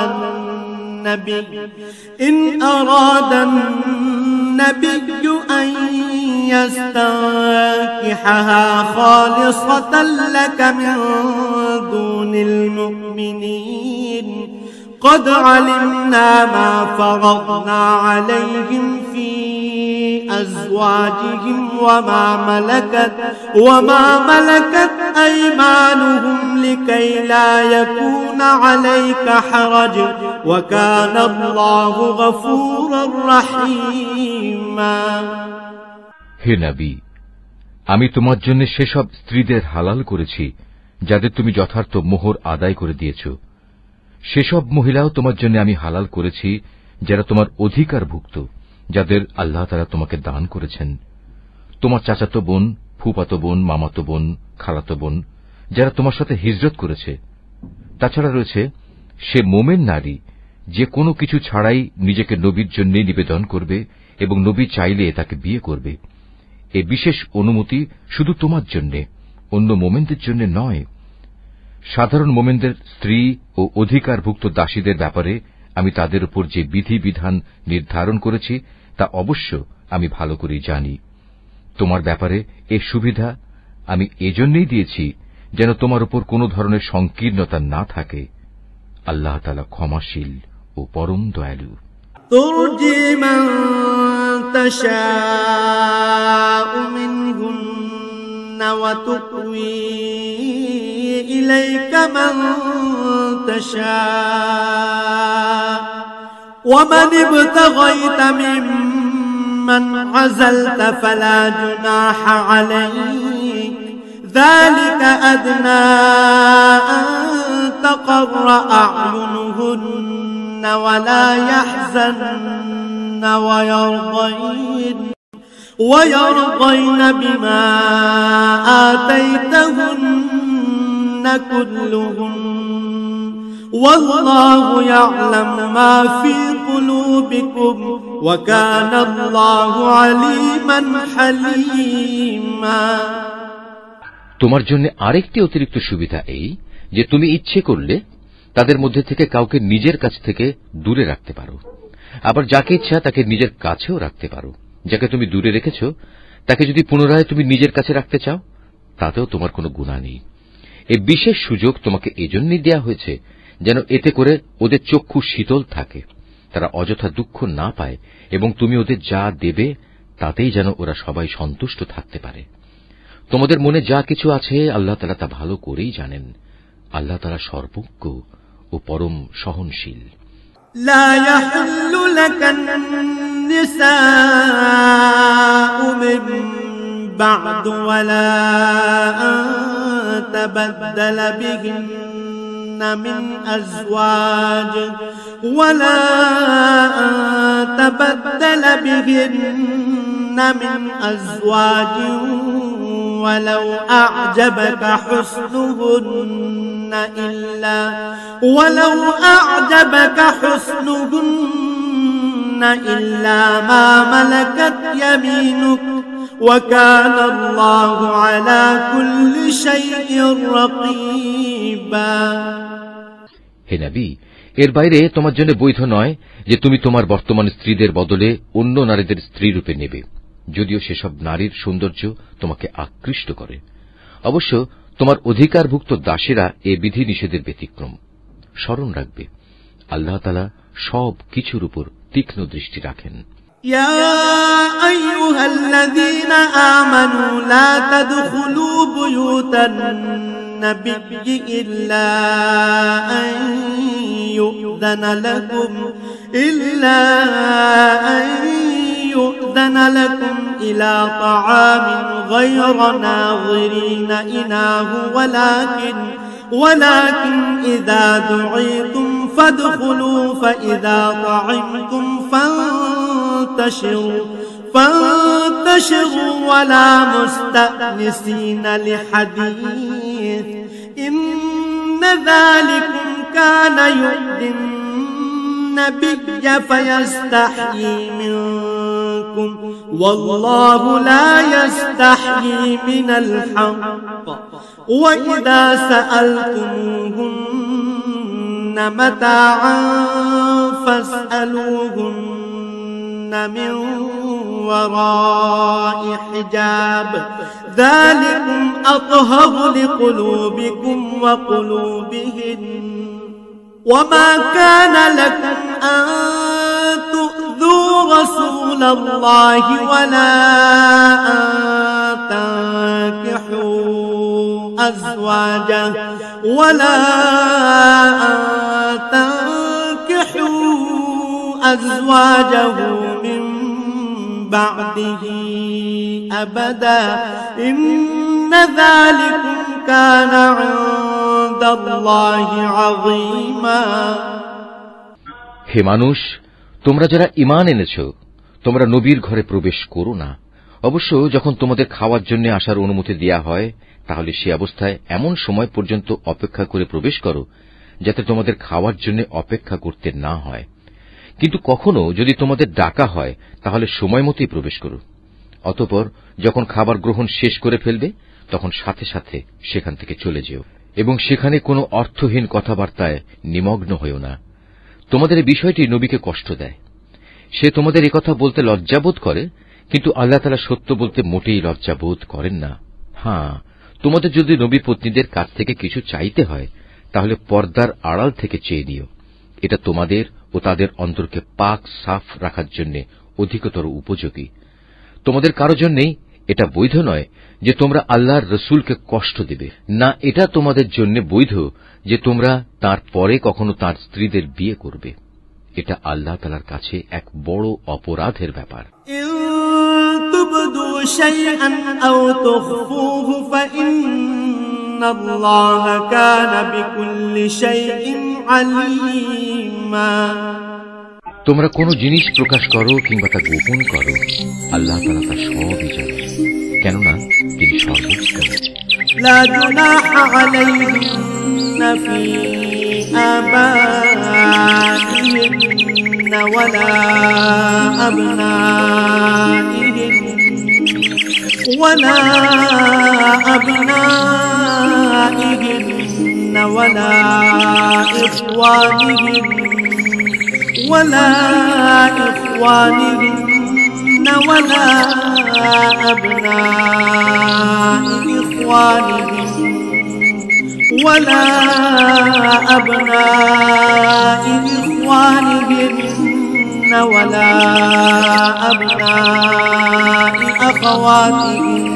النبي أن يستنكحها خالصة لك من دون المؤمنين قد علمنا ما فرضنا عليهم في أزواجهم وما ملكت أيمانهم لكي لا يكون عليك حرج وكان الله غفورا رحيما। হে নবী, আমি তোমার জন্য সেসব স্ত্রীদের হালাল করেছি যাদের তুমি যথার্থ মোহর আদায় করে দিয়েছ। সেসব মহিলাও তোমার জন্য আমি হালাল করেছি যারা তোমার অধিকারভুক্ত, যাদের আল্লাহ তাআলা তোমাকে দান করেছেন। তোমার চাচাতো বোন, ফুফাতো বোন, মামাতো বোন, খালাতো বোন, যারা তোমার সাথে হিজরত করেছে। তাছাড়া রয়েছে সে মোমেন নারী যে কোনো কিছু ছাড়াই নিজেকে নবীর জন্য নিবেদন করবে এবং নবী চাইলে তাকে বিয়ে করবে। এ বিশেষ অনুমতি শুধু তোমার জন্য, অন্য মোমেনদের জন্য নয়। সাধারণ মোমেনদের স্ত্রী ও অধিকারভুক্ত দাসীদের ব্যাপারে আমি তাদের উপর যে বিধিবিধান নির্ধারণ করেছি তা অবশ্য আমি ভালো করেই জানি। তোমার ব্যাপারে এ সুবিধা আমি এজন্যই দিয়েছি যেন তোমার উপর কোনো ধরনের সংকীর্ণতা না থাকে। আল্লাহ তাআলা ক্ষমাশীল ও পরম দয়ালু। তুরজি মান তাশাউ মিনহুন্না ওয়া তুকওয়ি ইলাইকা মান তাশাউ ওয়া মান ইবতাগাইতা মিম্মান আযালতা ফালা জুনাহা আলাইক যালিকা আদনা আন তাকাররা আ'য়ুনুহুন্না ওয়া লা ইয়াহজাননা ويرضين بما آتيتهن كلهن والله يعلم ما في قلوبكم وكان الله عليما حليما। তোমার জন্য আরেকটি অতিরিক্ত সুবিধা এই যে তুমি ইচ্ছে করলে তাদের মধ্যে থেকে কাউকে নিজের কাছ থেকে দূরে রাখতে পারো, আবার যাকে ইচ্ছা তাকে নিজের কাছেও রাখতে পারো। যাকে তুমি দূরে রেখেছ তাকে যদি পুনরায় তুমি নিজের কাছে রাখতে চাও তাতেও তোমার কোনো গুনাহ নেই। এই বিশেষ সুযোগ তোমাকে এজন্যই দেয়া হয়েছে যেন এতে করে ওদের চক্ষু শীতল থাকে, তারা অযথা দুঃখ না পায় এবং তুমি ওদের যা দেবে তাতেই যেন ওরা সবাই সন্তুষ্ট থাকতে পারে। তোমাদের মনে যা কিছু আছে আল্লাহ তাআলা তা ভালো করেই জানেন। আল্লাহ তাআলা সর্বজ্ঞ ও পরম সহনশীল। لا يحل لك النساء من بعد ولا أن تبدل بهن من أزواج ولو أعجبك حسنهن إلا ما ملكت يمينك وكان الله على كل شيء رقيبا। হে নবী, এর বাইরে তোমার জন্য বৈধ নয় যে তুমি তোমার বর্তমান স্ত্রীদের বদলে অন্য নারীদের স্ত্রী রূপে নেবে, যদিও সেসব নারীর সৌন্দর্য তোমাকে আকৃষ্ট করে। অবশ্য তোমার অধিকারভুক্ত দাসীরা এ বিধি নিষেধের ব্যতিক্রম। স্মরণ রাখবে, আল্লাহ তাআলা সব কিছুর উপর তীক্ষ্ণ দৃষ্টি রাখেন। يا أيها الذين آمنوا لا تدخلوا بيوت النبي إلا أن يؤذن لكم إلى طعام غير ناظرين إناه ولكن إذا دعيتم فادخلوا فإذا طعمتم فانتشروا ولا مستأنسين لحديث إن ذلكم كان يؤذي النبي فيستحيي منكم والله لا يستحيي من الحق وإذا سألتموهن متاعا فاسألوهن من وراء حجاب ذلكم أطهر لقلوبكم وقلوبهن وما كان لكم أن تؤذوا رسول الله ولا أن تنكحوا أزواجه من بعده أبدا إن ذلكم كان عند الله عظيما হে মানুষ, তোমরা যারা ঈমান এনেছ, তোমরা নবীর ঘরে প্রবেশ করো না। অবশ্য যখন তোমাদের খাওয়ার জন্য আসার অনুমতি দেয়া হয়, তাহলে সে অবস্থায় এমন সময় পর্যন্ত অপেক্ষা করে প্রবেশ করো যাতে তোমাদের খাওয়ার জন্য অপেক্ষা করতে না হয়। কিন্তু কখনো যদি তোমাদের ডাকা হয় তাহলে সময় মতোই প্রবেশ করো। অতঃপর যখন খাবার গ্রহণ শেষ করে ফেলবে তখন সাথে সাথে সেখান থেকে চলে যেও এবং সেখানে কোনো অর্থহীন কথাবার্তায় নিমগ্ন হইও না। তোমাদের এই বিষয়টি নবীকে কষ্ট দেয়। সে তোমাদের একথা বলতে লজ্জাবোধ করে, কিন্তু আল্লাহ তাআলা সত্য বলতে মোটেই লজ্জাবোধ করেন না। হ্যাঁ, তোমাদের যদি নবী পত্নীদের কাছ থেকে কিছু চাইতে হয় তাহলে পর্দার আড়াল থেকে চেয়ে নিও। এটা তোমাদের ও তাদের অন্তরকে পাক সাফ রাখার জন্য অধিকতর উপযোগী। তোমাদের কারো জন্যেই এটা বৈধ নয় যে তোমরা আল্লাহর রসুলকে কষ্ট দেবে, না এটা তোমাদের জন্য বৈধ যে তোমরা তার পরে কখনো তার স্ত্রীদের বিয়ে করবে। এটা আল্লাহ তাআলার কাছে এক বড় অপরাধের ব্যাপার। তোমরা কোন জিনিস প্রকাশ করো কিংবা তা গোপন করো, আল্লাহ তাআলা তা সবই জানেন, কেননা তিনি সর্বজ্ঞ। لا جناح عليهن في آبائهن ولا أبنائهن ولا إخوانهن ولا أبناء إخوانهن ولا أبناء إخوانهن ولا أبناء أخواتهن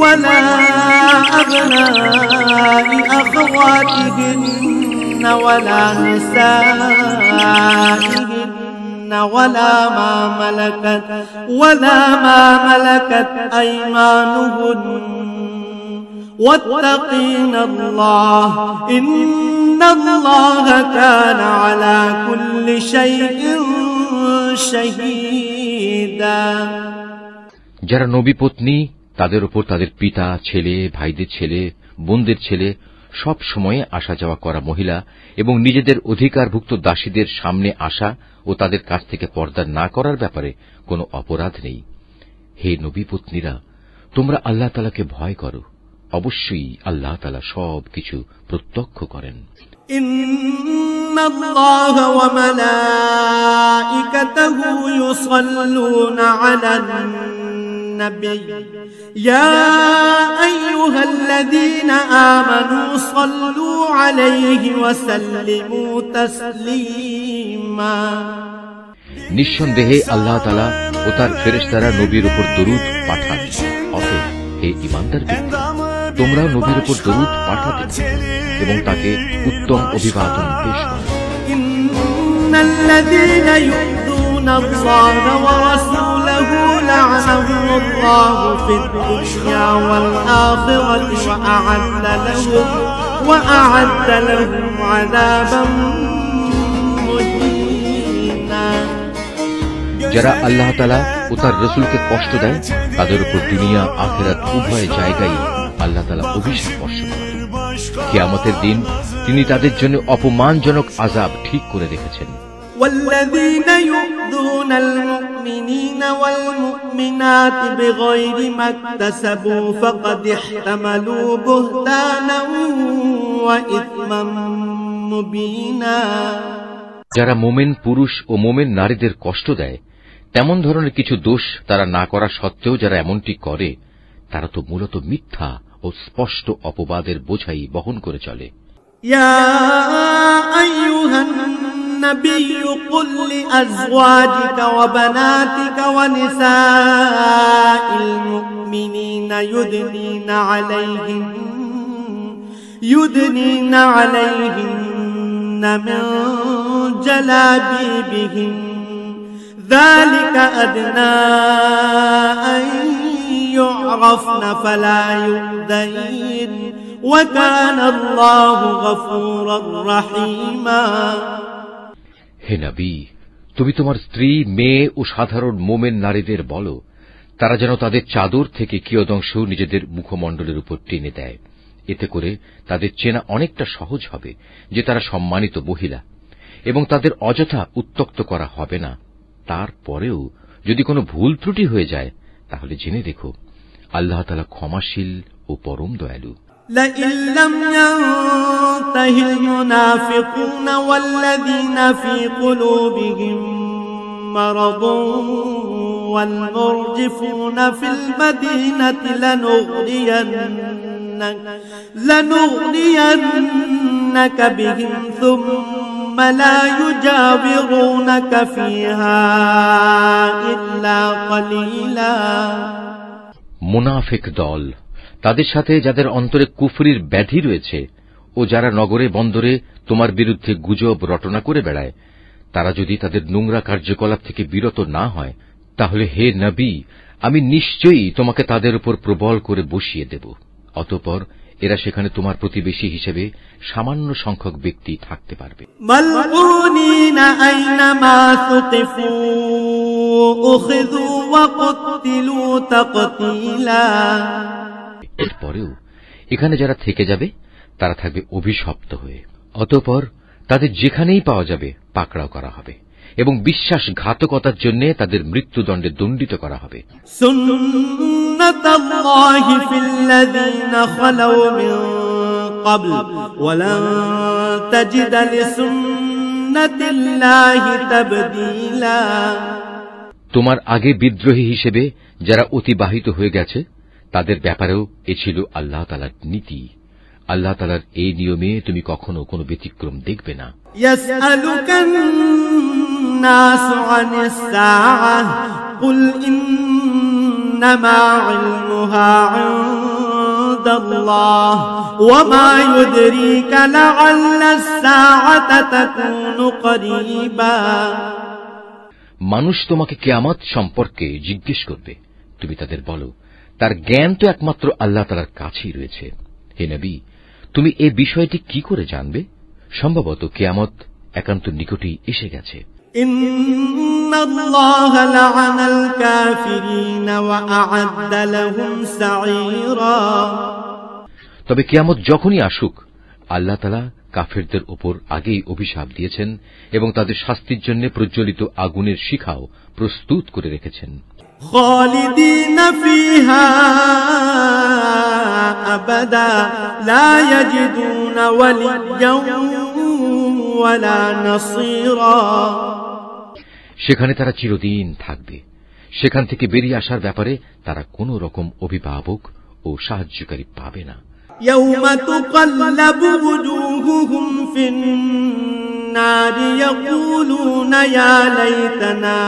ولا أبناء أخواتهن ولا نسائهن ولا ما ملكت أيمانهن واتقين الله إن الله كان على كل شيء شهيدا। যারা নবী পত্নী তাদের উপর তাদের পিতা, ছেলে, ভাইদের ছেলে, বোনদের ছেলে সব সময়ে আসা যাওয়া করা মহিলা এবং নিজেদের অধিকারভুক্ত দাসীদের সামনে আসা ও তাদের কাছ থেকে পর্দা না করার ব্যাপারে কোনো অপরাধ নেই। হে নবী পত্নীরা, তোমরা আল্লাহ তাআলাকে ভয় করো, অবশ্যই আল্লাহ তাআলা সব কিছু প্রত্যক্ষ করেন। ইন্নাল্লাহা ওয়া মালাইকাতাহু ইউসাল্লুনা আলান النبي يا أيها الذين آمنوا صلوا عليه وسلموا تسليما নিঃসন্দেহে আল্লাহ তাআলা ও তার ফেরেশতারা নবীর উপর দরুদ পাঠান। অতএব হে ঈমানদার ব্যক্তি, তোমরাও নবীর উপর দরুদ পাঠাতে এবং তাকে উত্তম অভিবাদন পেশ করো। ইন্নাল্লাযীনা ইউযুনা আল্লাহা ওয়া রাসূলাহু লা'নাহুমু আল্লাহু ফিদ দুনিয়া ওয়াল আখিরাতি ওয়া আ'আদ্দা লাহুম আযাবান মুহিনা। যারা আল্লাহ তাআলা ও তার রাসূলকে কষ্ট দেয় তাদের উপর দুনিয়া আখিরাত উভয় জায়গায় আল্লাহ তাআলা অভিশাপ বর্ষণ করেন। কিয়ামতের দিন তিনি তাদের জন্য অপমানজনক আযাব ঠিক করে রেখেছেন। والذين يؤذون المؤمنين والمؤمنات بغير ما اكتسبوا فقد احتملوا بهتانا وإثما مبينا। যারা মোমেন পুরুষ ও মোমেন নারীদের কষ্ট দেয় তেমন ধরনের কিছু দোষ তারা না করা সত্ত্বেও যারা এমনটি করে তারা তো মূলত মিথ্যা ও স্পষ্ট অপবাদের বোঝাই বহন করে চলে। ইয়া আইয়ুহান নাবিয়্যু কুল লিআজওয়াজিকা ওয়া বানাতিকা ওয়া নিসাইল মুমিনিনা يدنين عليهن من جلابيبهن ذلك أدنى أن يعرفن فلا يؤذين وكان الله غفورا رحيما। হে নবী, তুমি তোমার স্ত্রী, মেয়ে ও সাধারণ মোমেন নারীদের বলো তারা যেন তাদের চাদর থেকে কিয়দংশ নিজেদের মুখমণ্ডলের উপর টেনে দেয়। এতে করে তাদের চেনা অনেকটা সহজ হবে যে তারা সম্মানিত মহিলা এবং তাদের অযথা উত্ত্যক্ত করা হবে না। তারপরেও যদি কোনো ভুল ত্রুটি হয়ে যায় তাহলে জেনে রেখো আল্লাহ তাআলা ক্ষমাশীল ও পরম দয়ালু। لئن لم ينته المنافقون والذين في قلوبهم مرض والمرجفون في المدينة لنغرينك بهم ثم لا يجاورونك فيها إلا قليلا। মুনাফিক দল, তাদের সাথে যাদের অন্তরে কুফরির ব্যাধি রয়েছে ও যারা নগরে বন্দরে তোমার বিরুদ্ধে গুজব রটনা করে বেড়ায়, তারা যদি তাদের নোংরা কার্যকলাপ থেকে বিরত না হয় তাহলে হে নবী, আমি নিশ্চয়ই তোমাকে তাদের উপর প্রবল করে বসিয়ে দেব। অতঃপর এরা সেখানে তোমার প্রতিবেশী হিসেবে সামান্য সংখ্যক ব্যক্তি থাকতে পারবে। মালউনিনা আইনামা সুকিফু উখিযু ওয়া কুতিলু তাকতীলা। এরপরেও এখানে যারা থেকে যাবে তারা থাকবে অভিশপ্ত হয়ে। অতঃপর তাদের যেখানেই পাওয়া যাবে পাকড়াও করা হবে এবং বিশ্বাসঘাতকতার জন্য তাদের মৃত্যুদণ্ডে দণ্ডিত করা হবে। সুন্নাতুল্লাহি ফিল্লাযীনা খালাউ মিন ক্বাবল ওয়া লান তাজিদা লিসুন্নাতিল্লাহি তাবদীলা। তোমার আগে বিদ্রোহী হিসেবে যারা অতিবাহিত হয়ে গেছে তাদের ব্যাপারেও এ ছিল আল্লাহ তাআলার নীতি। আল্লাহ তাআলার এই নিয়মে তুমি কখনো কোনো ব্যতিক্রম দেখবে না। ইয়াসআলুকান নাসু আনিস সাআহ কুল ইন্নামা ইলমুহা ইনদাল্লাহ ওয়া মা ইউদরিকা লাআল্লাস সাআতা তাকুনু করিবা। মানুষ তোমাকে কিয়ামত সম্পর্কে জিজ্ঞেস করবে, তুমি তাদের বলো তার জ্ঞান তো একমাত্র আল্লাহ তাআলার কাছেই রয়েছে। হে নবী, তুমি এই বিষয়টি কি করে জানবে? সম্ভবত কিয়ামত একান্ত নিকটেই এসে গেছে। ইন্নাল্লাহা লা'আনাল কাফিরিনা ওয়া আ'আদ্দা লাহুম সাঈরা। তবে কিয়ামত যখনই আসুক আল্লাহ তাআলা কাফেরদের উপর আগেই অভিশাপ দিয়েছেন এবং তাদের শাস্তির জন্য প্রজ্বলিত আগুনের শিখাও প্রস্তুত করে রেখেছেন। খালিদিনা ফিহা আবাদা লা ইয়াজিদুনা ওয়ালিয়্যান ওয়ালা নাসীরা। সেখানে তারা চিরদিন থাকবে, সেখান থেকে বেরিয়ে আসার ব্যাপারে তারা কোন রকম অভিভাবক ও সাহায্যকারী পাবে না। يوم تقلب وجوههم في النار يقولون يا ليتنا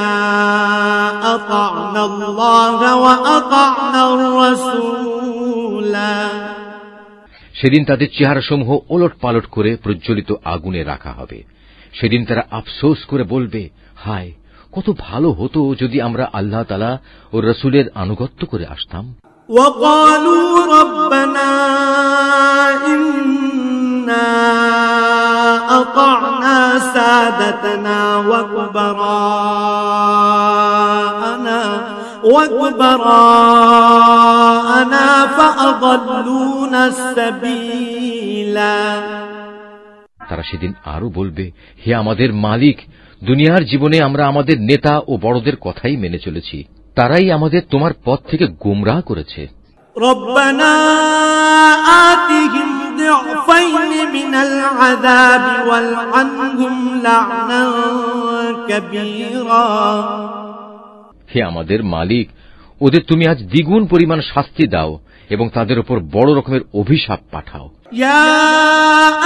أطعنا الله وأطعنا الرسولا। সেদিন তাদের চেহারাসমূহ ওলট পালট করে প্রজ্বলিত আগুনে রাখা হবে। সেদিন তারা আফসোস করে বলবে, হায়, কত ভালো হতো যদি আমরা আল্লাহ তাআলা ও রাসূলের আনুগত্য করে আসতাম। وقالوا ربنا إنا أطعنا سادتنا وكبراءنا فأضلونا السبيلا। তারা সেদিন আরো বলবে, হে আমাদের মালিক, দুনিয়ার জীবনে আমরা আমাদের নেতা ও বড়দের কথাই মেনে চলেছি, তারাই আমাদের তোমার পথ থেকে গোমরাহ করেছে। ربنا آتهم ضعفين من العذاب والعنهم لعنا كبيرا। হে আমাদের মালিক, ওদের তুমি আজ দ্বিগুণ পরিমাণ শাস্তি দাও এবং তাদের উপর বড় রকমের অভিশাপ পাঠাও। يا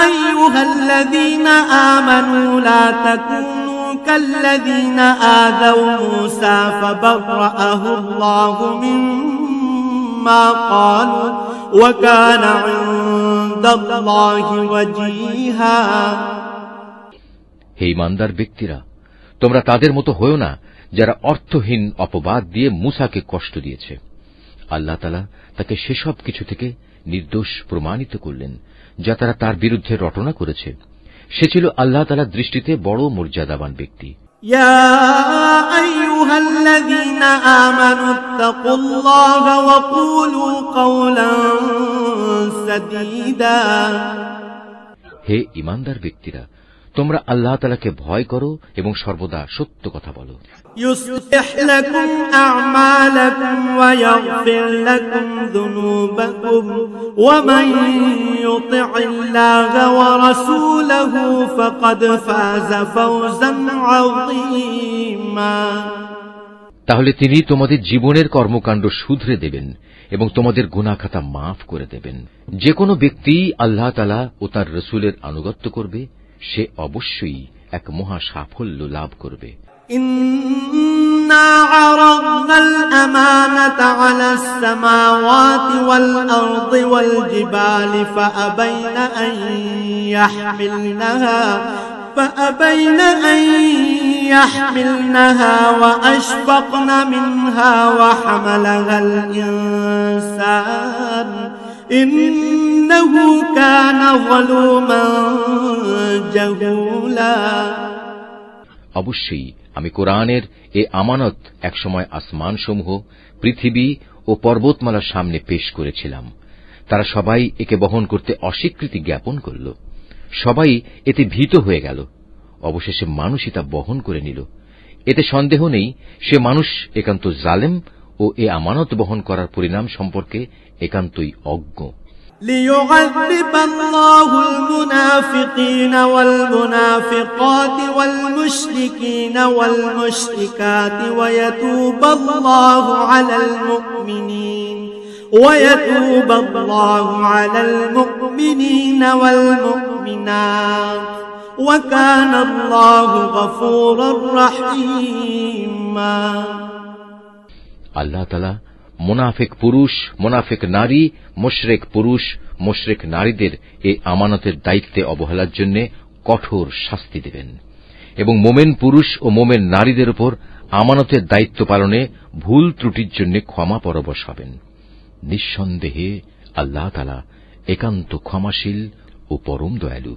أيها الذين آمنوا لا تكونوا كالذين آذوا موسى فبرأه الله مما قالوا وكان عند الله وجيها। হে ঈমানদার ব্যক্তিরা, তোমরা তাদের মতো হয়ো না যারা অর্থহীন অপবাদ দিয়ে মূসাকে কষ্ট দিয়েছে। আল্লাহ তাআলা তাকে সেসব কিছু থেকে নির্দোষ প্রমাণিত করলেন যা তারা তার বিরুদ্ধে রটনা করেছে। সে ছিল আল্লাহ তাআলার দৃষ্টিতে বড় মর্যাদাবান ব্যক্তি। يا أيها الذين آمنوا اتقوا الله وقولوا قولا سديدا। হে ঈমানদার ব্যক্তিরা, তোমরা আল্লাহ তাআলাকে ভয় করো এবং সর্বদা সত্য কথা বলো। يصلح لكم أعمالكم ويغفر لكم ذنوبكم ومن يطع الله ورسوله فقد فاز فوزا عظيما। তাহলে তিনি তোমাদের জীবনের কর্মকাণ্ড শুধরে দেবেন এবং তোমাদের গুনাহ খাতা মাফ করে দেবেন। যে কোনো ব্যক্তি আল্লাহ তাআলা ও তার রাসূলের আনুগত্য করবে সে অবশ্যই এক মহা সাফল্য লাভ করবে। إنا عرضنا الأمانة على السماوات والأرض والجبال فأبين أن يحملنها وأشفقن منها وحملها الإنسان إنه كان ظلوما جهولا। অবশ্যই আমি কোরআনের এ আমানত একসময় আসমানসমূহ, পৃথিবী ও পর্বতমালার সামনে পেশ করেছিলাম। তারা সবাই একে বহন করতে অস্বীকৃতি জ্ঞাপন করল। সবাই এতে ভীত হয়ে গেল। অবশেষে মানুষই তা বহন করে নিল। এতে সন্দেহ নেই সে মানুষ একান্ত জালেম ও এ আমানত বহন করার পরিণাম সম্পর্কে একান্তই অজ্ঞ। ليعذب الله المنافقين والمنافقات والمشركين والمشركات ويتوب الله على المؤمنين والمؤمنات وكان الله غفورا رحيما। আল্লাহ তাআলা মুনাফিক পুরুষ, মুনাফিক নারী, মুশরিক পুরুষ, মুশরিক নারীদের এই আমানতের দায়িত্বে অবহেলার জন্য কঠোর শাস্তি দেবেন এবং মোমেন পুরুষ ও মোমেন নারীদের উপর আমানতের দায়িত্ব পালনে ভুল ত্রুটির জন্য ক্ষমা পরবশ হবেন। নিঃসন্দেহে আল্লাহ তাআলা একান্ত ক্ষমাশীল ও পরম দয়ালু।